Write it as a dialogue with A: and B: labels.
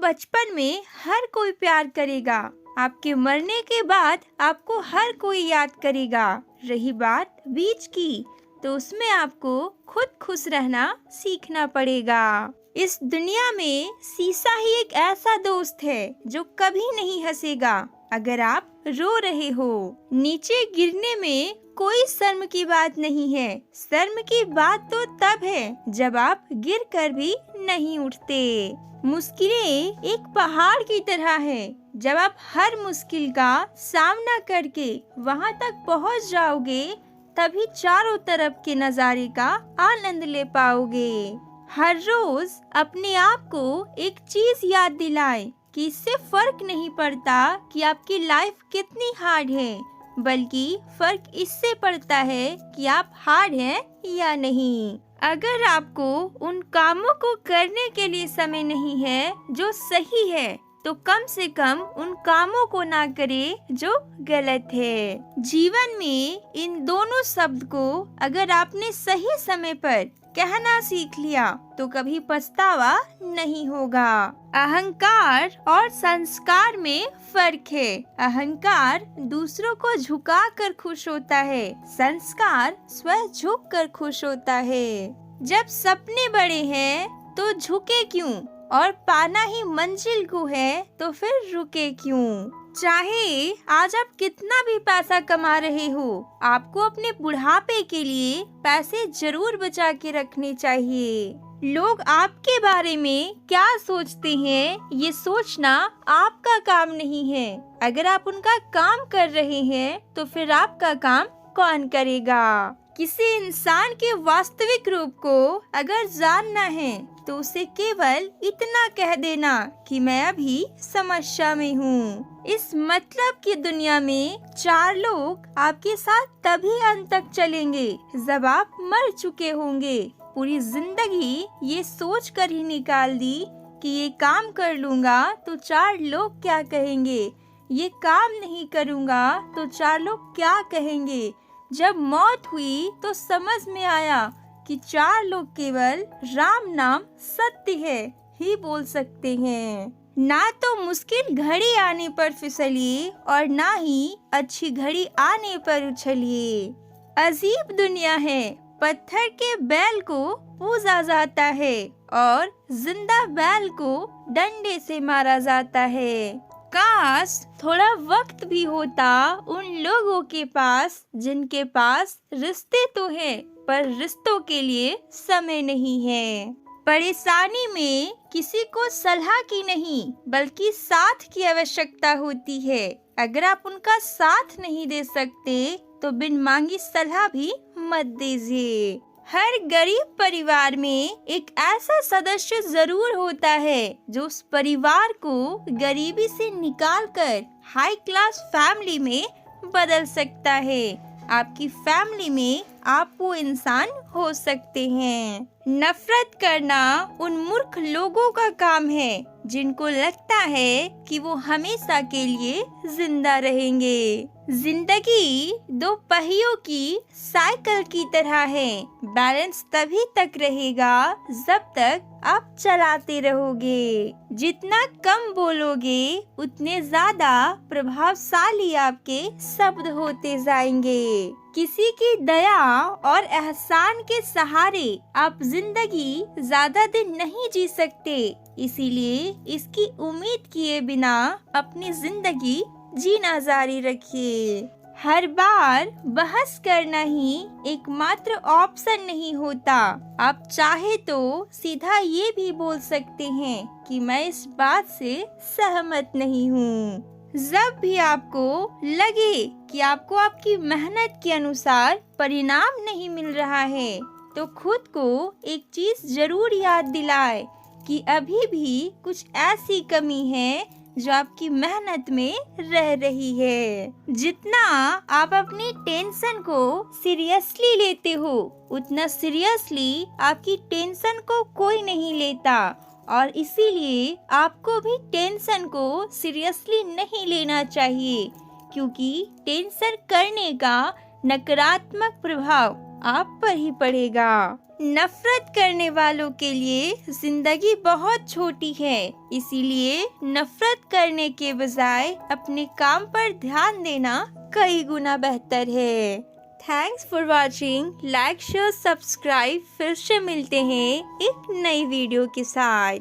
A: बचपन में हर कोई प्यार करेगा, आपके मरने के बाद आपको हर कोई याद करेगा। रही बात बीच की, तो उसमें आपको खुद खुश रहना सीखना पड़ेगा। इस दुनिया में शीशा ही एक ऐसा दोस्त है जो कभी नहीं हंसेगा अगर आप रो रहे हो। नीचे गिरने में कोई शर्म की बात नहीं है। शर्म की बात तो तब है जब आप गिर कर भी नहीं उठते। मुश्किलें एक पहाड़ की तरह है। जब आप हर मुश्किल का सामना करके वहां तक पहुंच जाओगे, तभी चारों तरफ के नजारे का आनंद ले पाओगे। हर रोज अपने आप को एक चीज याद दिलाएं कि इससे फर्क नहीं पड़ता कि आपकी लाइफ कितनी हार्ड है, बल्कि फर्क इससे पड़ता है कि आप हार्ड हैं या नहीं। अगर आपको उन कामों को करने के लिए समय नहीं है जो सही है, तो कम से कम उन कामों को ना करे जो गलत है। जीवन में इन दोनों शब्द को अगर आपने सही समय पर कहना सीख लिया तो कभी पछतावा नहीं होगा। अहंकार और संस्कार में फर्क है। अहंकार दूसरों को झुका कर खुश होता है, संस्कार स्वयं झुक कर खुश होता है। जब सपने बड़े हैं तो झुके क्यों, और पाना ही मंजिल को है तो फिर रुके क्यों। चाहे आज आप कितना भी पैसा कमा रहे हो, आपको अपने बुढ़ापे के लिए पैसे जरूर बचा के रखने चाहिए। लोग आपके बारे में क्या सोचते हैं, ये सोचना आपका काम नहीं है। अगर आप उनका काम कर रहे हैं तो फिर आपका काम कौन करेगा। किसी इंसान के वास्तविक रूप को अगर जानना है तो उसे केवल इतना कह देना कि मैं अभी समस्या में हूँ। इस मतलब की दुनिया में चार लोग आपके साथ तभी अंत तक चलेंगे जब आप मर चुके होंगे। पूरी जिंदगी ये सोच कर ही निकाल दी कि ये काम कर लूंगा तो चार लोग क्या कहेंगे, ये काम नहीं करूंगा तो चार लोग क्या कहेंगे। जब मौत हुई तो समझ में आया कि चार लोग केवल राम नाम सत्य है ही बोल सकते हैं। ना तो मुश्किल घड़ी आने पर फिसलिए और ना ही अच्छी घड़ी आने पर उछलिए। अजीब दुनिया है, पत्थर के बैल को पूजा जाता है और जिंदा बैल को डंडे से मारा जाता है। काश थोड़ा वक्त भी होता उन लोगों के पास जिनके पास रिश्ते तो है पर रिश्तों के लिए समय नहीं है। परेशानी में किसी को सलाह की नहीं बल्कि साथ की आवश्यकता होती है। अगर आप उनका साथ नहीं दे सकते तो बिन मांगी सलाह भी मत दीजिए। हर गरीब परिवार में एक ऐसा सदस्य जरूर होता है जो उस परिवार को गरीबी से निकालकर हाई क्लास फैमिली में बदल सकता है। आपकी फैमिली में आप वो इंसान हो सकते हैं। नफरत करना उन मूर्ख लोगों का काम है जिनको लगता है कि वो हमेशा के लिए जिंदा रहेंगे। जिंदगी दो पहियों की साइकिल की तरह है। बैलेंस तभी तक रहेगा जब तक आप चलाते रहोगे। जितना कम बोलोगे उतने ज्यादा प्रभावशाली आपके शब्द होते जाएंगे। किसी की दया और एहसान के सहारे आप जिंदगी ज्यादा दिन नहीं जी सकते, इसीलिए इसकी उम्मीद किए बिना अपनी जिंदगी जीना जारी रखिए। हर बार बहस करना ही एकमात्र ऑप्शन नहीं होता। आप चाहे तो सीधा ये भी बोल सकते हैं कि मैं इस बात से सहमत नहीं हूँ। जब भी आपको लगे कि आपको आपकी मेहनत के अनुसार परिणाम नहीं मिल रहा है, तो खुद को एक चीज जरूर याद दिलाए कि अभी भी कुछ ऐसी कमी है जो आपकी मेहनत में रह रही है। जितना आप अपनी टेंशन को सीरियसली लेते हो, उतना सीरियसली आपकी टेंशन को कोई नहीं लेता, और इसीलिए आपको भी टेंशन को सीरियसली नहीं लेना चाहिए, क्योंकि टेंशन करने का नकारात्मक प्रभाव आप पर ही पड़ेगा। नफरत करने वालों के लिए जिंदगी बहुत छोटी है, इसीलिए नफरत करने के बजाय अपने काम पर ध्यान देना कई गुना बेहतर है। Thanks for watching. Like share subscribe. फिर से मिलते हैं एक नई वीडियो के साथ।